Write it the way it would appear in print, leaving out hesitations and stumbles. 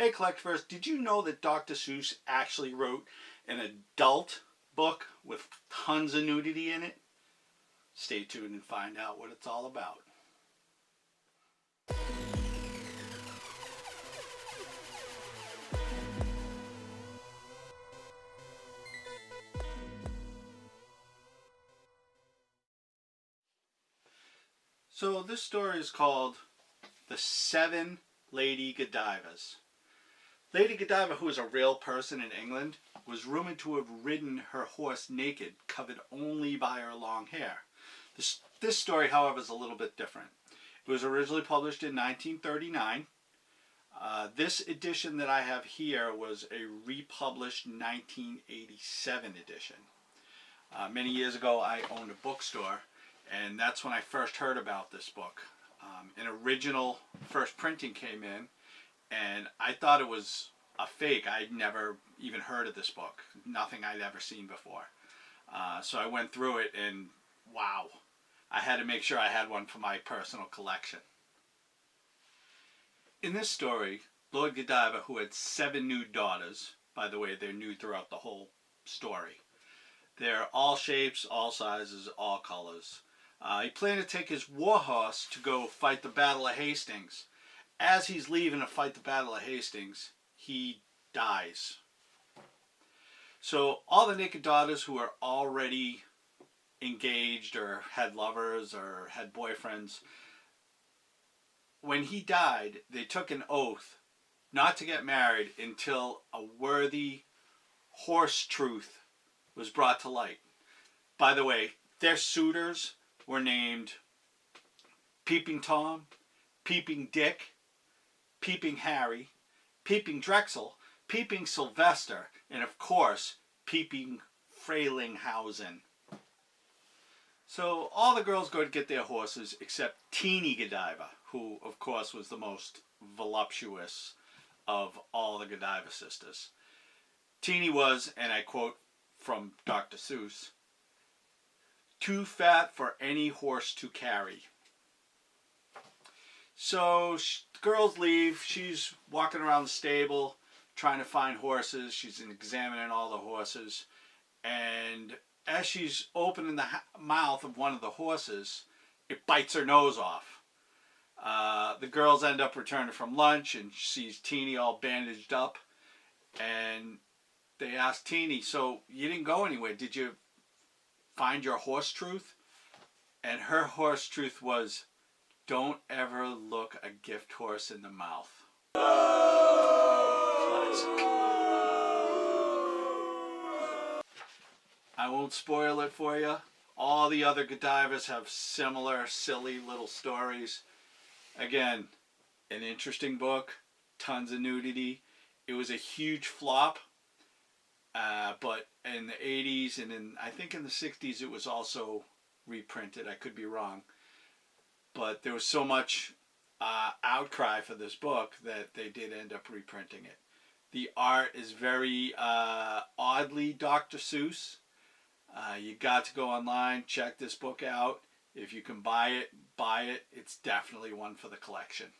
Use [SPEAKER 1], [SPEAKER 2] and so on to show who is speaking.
[SPEAKER 1] Hey Collectiverse, did you know that Dr. Seuss actually wrote an adult book with tons of nudity in it? Stay tuned and find out what it's all about. So this story is called The Seven Lady Godivas. Lady Godiva, who is a real person in England, was rumored to have ridden her horse naked, covered only by her long hair. This story, however, is a little bit different. It was originally published in 1939. This edition that I have here was a republished 1987 edition. Many years ago, I owned a bookstore, and that's when I first heard about this book. An original first printing came in, and I thought it was a fake. I'd never even heard of this book. Nothing I'd ever seen before. So I went through it, and wow. I had to make sure I had one for my personal collection. In this story, Lord Godiva, who had 7 nude daughters, by the way, they're nude throughout the whole story. They're all shapes, all sizes, all colors. He planned to take his war horse to go fight the Battle of Hastings. As he's leaving to fight the Battle of Hastings, he dies. So all the naked daughters who are already engaged or had lovers or had boyfriends, when he died, they took an oath not to get married until a worthy horse truth was brought to light. By the way, their suitors were named Peeping Tom, Peeping Dick, Peeping Harry, Peeping Drexel, Peeping Sylvester, and of course, Peeping Frailinghausen. So all the girls go to get their horses except Teeny Godiva, who of course was the most voluptuous of all the Godiva sisters. Teeny was, and I quote from Dr. Seuss, "too fat for any horse to carry." So the girls leave. She's walking around the stable trying to find horses. She's examining all the horses. And as she's opening the mouth of one of the horses, it bites her nose off. The girls end up returning from lunch and she sees Teeny all bandaged up. And they ask Teeny, "So you didn't go anywhere. Did you find your horse truth?" And her horse truth was, "Don't ever look a gift horse in the mouth." Classic. I won't spoil it for you. All the other Godivas have similar silly little stories. Again, an interesting book, tons of nudity. It was a huge flop, but in the 80s and I think in the 60s it was also reprinted. I could be wrong. But there was so much outcry for this book that they did end up reprinting it. The art is very oddly Dr. Seuss. You got to go online, check this book out. If you can buy it, buy it. It's definitely one for the collection.